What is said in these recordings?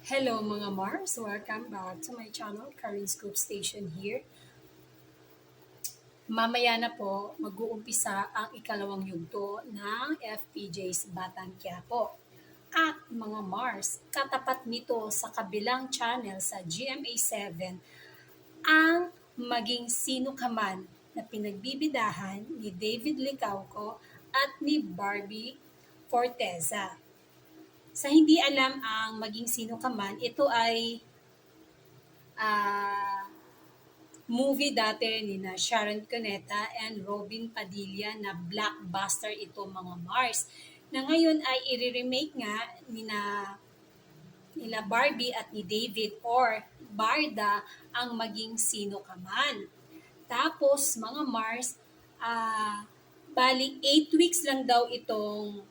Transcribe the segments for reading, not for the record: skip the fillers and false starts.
Hello mga Mars! Welcome back to my channel, Karin Scoop Station here. Mamaya na po mag-uumpisa ang ikalawang yugto ng FPJ's Batang Quiapo. At mga Mars, katapat nito sa kabilang channel sa GMA7 ang Maging Sino Ka Man na pinagbibidahan ni David Licauco at ni Barbie Forteza. Sa hindi alam ang Maging Sino Ka Man, ito ay ah, movie dati ni na Sharon Cuneta and Robin Padilla na blockbuster ito mga Mars. Na ngayon ay i-remake nga nila Barbie at ni David or Barda ang Maging Sino Ka Man. Tapos mga Mars, bali 8 weeks lang daw itong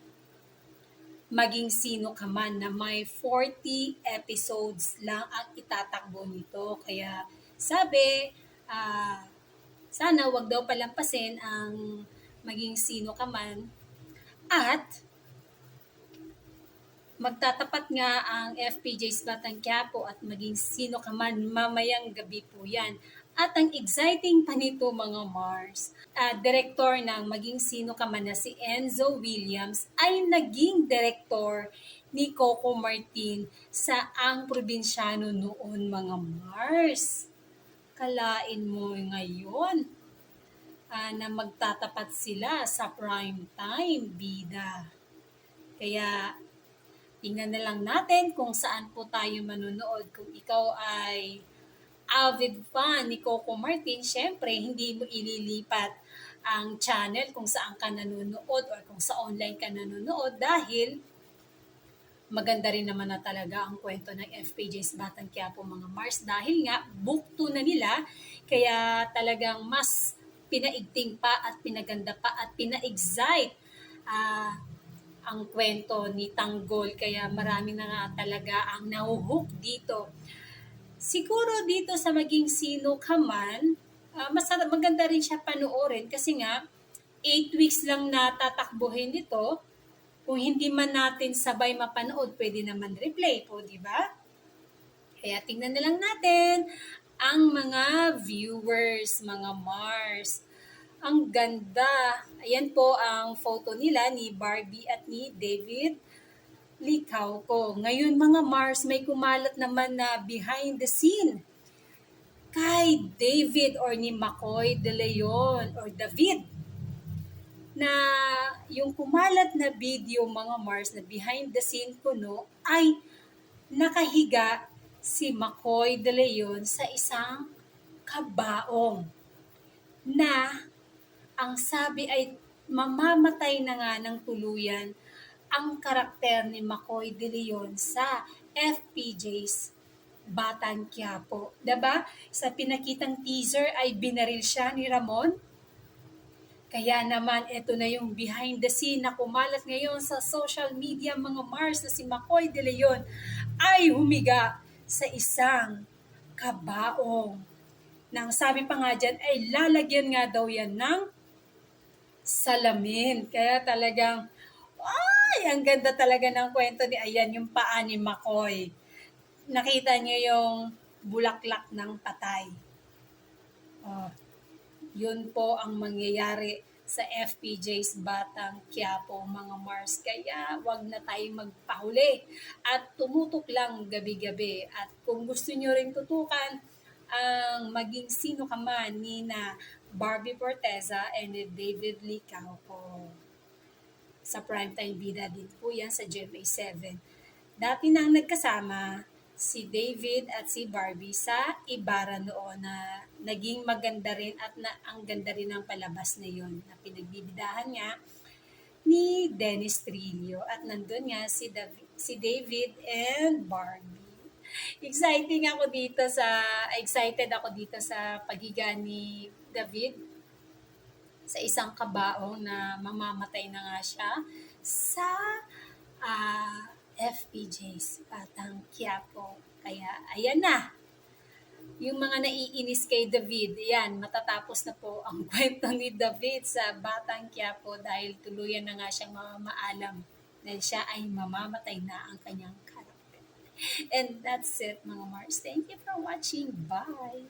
Maging Sino Ka Man na may 40 episodes lang ang itatakbo nito. Kaya sabi, sana wag daw palampasin ang Maging Sino Ka Man at magtatapat nga ang FPJ's Batang Quiapo at Maging Sino Ka Man mamayang gabi po yan. At ang exciting pa nito mga Mars, director ng Maging Sino Ka Man na si Enzo Williams ay naging director ni Coco Martin sa Ang Probinsyano noon mga Mars. Kalain mo ngayon na magtatapat sila sa prime time, bida. Kaya tingnan na lang natin kung saan po tayo manonood. Kung ikaw ay avid fan ni Coco Martin, syempre hindi mo ililipat ang channel kung saan ka nanonood or kung sa online ka nanonood dahil maganda rin naman na talaga ang kwento ng FPJ's Batang Quiapo mga Mars dahil nga book 2 na nila kaya talagang mas pinaigting pa at pinaganda pa at pina-excite ang kwento ni Tanggol kaya marami na nga talaga ang nahuhook dito. Siguro dito sa Maging Sino Ka Man, maganda rin siya panoorin kasi nga 8 weeks lang natatakbuhin nito. Kung hindi man natin sabay mapanood, pwede naman replay po, di ba? Kaya tingnan na lang natin ang mga viewers, mga Mars. Ang ganda. Ayan po ang photo nila ni Barbie at ni David Licauco. Ngayon mga Mars, may kumalat naman na behind the scene kay David or ni McCoy de Leon or David na yung kumalat na video mga Mars na behind the scene kuno ay nakahiga si McCoy de Leon sa isang kabaong na ang sabi ay mamamatay na nga ng tuluyan ang karakter ni McCoy de Leon sa FPJ's Batang Quiapo. Diba? Sa pinakitang teaser ay binaril siya ni Ramon. Kaya naman, ito na yung behind the scene na kumalat ngayon sa social media mga Mars na si McCoy de Leon ay humiga sa isang kabaong. Nang sabi pa nga dyan ay lalagyan nga daw yan ng salamin. Kaya talagang, ay, ang ganda talaga ng kwento ni ayan yung paa ni McCoy. Nakita niyo yung bulaklak ng patay. Oh, yun po ang mangyayari sa FPJ's Batang Quiapo mga Mars. Kaya wag na tayong magpahuli at tumutok lang gabi-gabi. At kung gusto nyo rin tutukan ang Maging Sino Ka Man ni na Barbie Forteza and David Licauco. Sa primetime bida din po yan sa GMA7. Dati nang nagkasama si David at si Barbie sa Ibarra noon na naging maganda rin at ang ganda rin ng palabas na yon na pinagbibidahan niya ni Dennis Trillo at nandun nga si David and Barbie. Excited ako dito sa paghiga ni David sa isang kabaong na mamamatay na nga siya sa FPJ's Batang Quiapo. Kaya, ayan na. Yung mga naiinis kay David, ayan, matatapos na po ang kwento ni David sa Batang Quiapo dahil tuluyan na nga siyang mamaalam dahil siya ay mamamatay na ang kanyang karakter. And that's it, mga Mars. Thank you for watching. Bye!